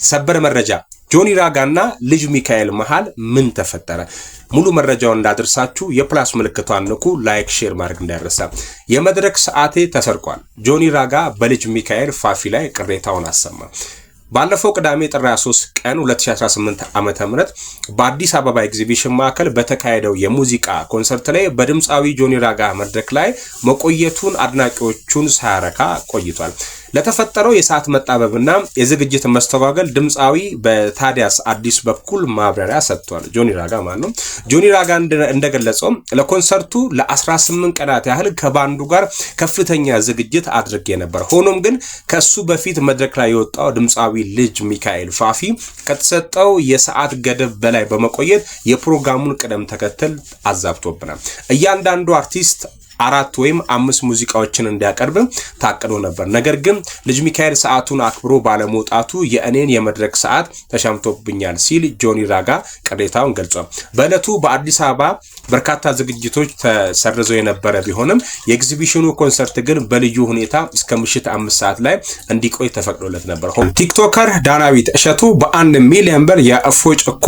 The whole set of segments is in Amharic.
ሰበር መረጃ ጆኒ ራጋና ልጅ ሚካኤል መሃል ምን ተፈጠረ? ሙሉ መረጃውን እንዳደርሳችሁ የፕላስ ምልክቷን ንኩ፣ ላይክ ሼር ማድረግ እንዳይረሳ። የመድረክ ሰዓቴ ተሰርቋል። ጆኒ ራጋ በልጅ ሚካኤል ፋፊ ላይ ቅሬታውን አሰማ። ባለፈው ቅዳሜ ጥር 23 ቀን 2018 ዓመተ ምህረት በአዲስ አበባ ኤግዚቢሽን ማዕከል በተካሄደው የሙዚቃ ኮንሰርት ላይ በድምፃዊ ጆኒ ራጋ መድረክ ላይ መቆየቱን አድናቂዎቹን ሳያረካ ቆይቷል። ለተፈጠረው የሰዓት መጣበብና የዝግጅት መስተጓገል ድምፃዊ በታዲያስ አዲስ በኩል ማብራሪያ ሰጥቷል። ጆኒ ራጋ ማለት ነው። ጆኒ ራጋ እንደገለጸው ለኮንሰርቱ ለ18 ቀናት ያህል ከባንዱ ጋር ከፍተኛ ዝግጅት አድርጌ ነበር። ሆኖም ግን ከሱ በፊት መድረክ ላይ የወጣው ድምፃዊ ልጅ ሚካኤል ፋፊ ከተሰጠው የሰዓት ገደብ በላይ በመቆየት የፕሮግራሙን ቅደም ተከተል አዛብቶብናል። እያንዳንዱ አርቲስት 4 ወይም 5 ሙዚቃዎችን እንዲያቀርብ ታቅዶ ነበር። ነገር ግን ልጅ ሚካኤል ሰዓቱን አክብሮ ባለመውጣቱ የእኔን የመድረክ ሰዓት ተሻምቶብኛል ሲል ጆኒ ራጋ ቅሬታውን ገልጿል። በእለቱ በአዲስ አበባ በርካታ ዝግጅቶች ተሰርዘው የነበረ ቢሆንም የኤግዚቢሽኑ ኮንሰርት ግን በልዩ ሁኔታ እስከ ምሽት 5 ሰዓት ላይ እንዲቆይ ተፈቅዶለት ነበር። ቲክቶከር ዳናዊት እሸቱ በ1 ሚሊዮን ብር የእፎይ ጭኮ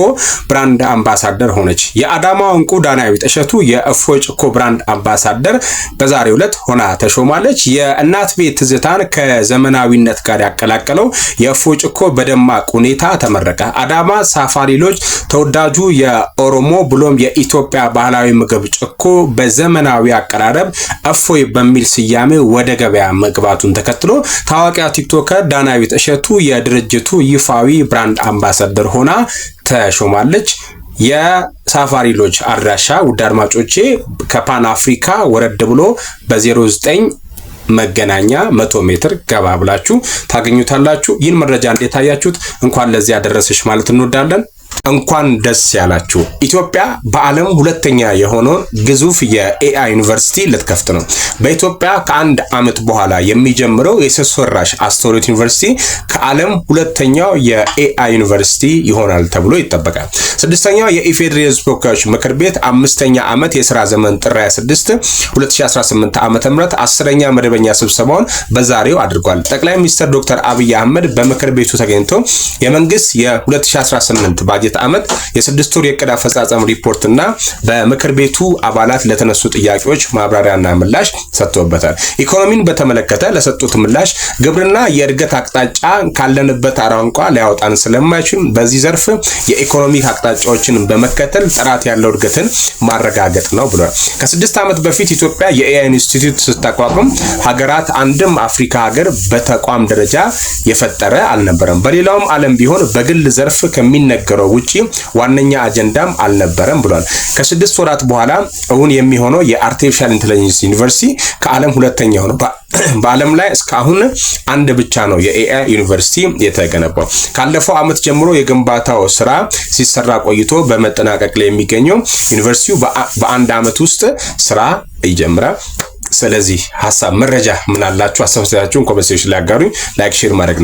ብራንድ አምባሳደር ሆነች። የአዳማው እንቁ ዳናዊት እሸቱ የእፎይ ጭኮ ብራንድ አምባሳደር በዛሬው ዕለት ሆና ተሾማለች። የእናት ቤት ትዝታን ከዘመናዊነት ጋር ያቀላቀለው የእፎይ ጭኮ በደማቅ ሁኔታ ተመረቀ። አዳማ ሳፋሪ ሎጅ ተወዳጁ የኦሮሞ ብሎም የኢትዮጵያ ባህላዊ ምግብ ጭኮ በዘመናዊ አቀራረብ እፎይ በሚል ስያሜ ወደ ገበያ መግባቱን ተከትሎ ታዋቂዋ ቲክቶከር ዳናዊት እሸቱ የድርጅቱ ይፋዊ ብራንድ አምባሳደር ሆና ተሾማለች። የሳፋሪ ሎጅ አድራሻ ውድ አድማጮቼ ከፓን አፍሪካ ወረድ ብሎ በ09 መገናኛ 100 ሜትር ገባ ብላችሁ ታገኙታላችሁ። ይህን መረጃ እንዴት ታያችሁት? እንኳን ለዚህ ያደረሰሽ ማለት እንወዳለን። እንኳን ደስ ያላችሁ። ኢትዮጵያ በዓለም ሁለተኛ የሆነውን ግዙፍ የኤአይ ዩኒቨርሲቲ ልትከፍት ነው። በኢትዮጵያ ከአንድ ዓመት በኋላ የሚጀምረው የሰው ሰራሽ አስተውሎት ዩኒቨርሲቲ ከዓለም ሁለተኛው የኤአይ ዩኒቨርሲቲ ይሆናል ተብሎ ይጠበቃል። ስድስተኛው የኢፌዴሪ ሕዝብ ተወካዮች ምክር ቤት 5ኛ ዓመት የሥራ ዘመን ጥር 26 2018 ዓ.ም 10ኛ መደበኛ ስብሰባውን በዛሬው አድርጓል። ጠቅላይ ሚኒስትር ዶክተር አብይ አህመድ በምክር ቤቱ ተገኝተው የመንግስት የ2018 ባጀት ዓመት የ6 ወር የዕቅድ አፈጻጸም ሪፖርትና በምክር ቤቱ አባላት ለተነሱ ጥያቄዎች ማብራሪያና ምላሽ ሰጥተውበታል። ኢኮኖሚን በተመለከተ ለሰጡት ምላሽ ግብርና የእድገት አቅጣጫ ካለንበት አራንቋ ሊያወጣን ስለማይችል በዚህ ዘርፍ የኢኮኖሚ አቅጣጫዎችን በመከተል ጥራት ያለው እድገትን ማረጋገጥ ነው ብሏል። ከ6 ዓመት በፊት ኢትዮጵያ የኤአይ ኢንስቲትዩት ስታቋቁም ሀገራት አንድም አፍሪካ ሀገር በተቋም ደረጃ የፈጠረ አልነበረም። በሌላውም ዓለም ቢሆን በግል ዘርፍ ከሚነገረው ውጪ ዋነኛ አጀንዳም አልነበረም ብሏል። ከ6 ወራት በኋላ እውን የሚሆነው የአርቲፊሻል ኢንተለጀንስ ዩኒቨርሲቲ ከዓለም ሁለተኛው ነው። በዓለም ላይ እስካሁን አንድ ብቻ ነው የኤአይ ዩኒቨርሲቲ የተገነባው። ካለፈው ዓመት ጀምሮ የግንባታው ስራ ሲሰራ ቆይቶ በመጠናቀቅ ላይ የሚገኘው ዩኒቨርሲቲው በአንድ ዓመት ውስጥ ስራ ይጀምራል። ስለዚህ ሐሳብ መረጃ ምን አላችሁ? አስተያየታችሁን ኮሜንት ሴክሽን ላይ አጋሩኝ። ላይክ ሼር ማድረግ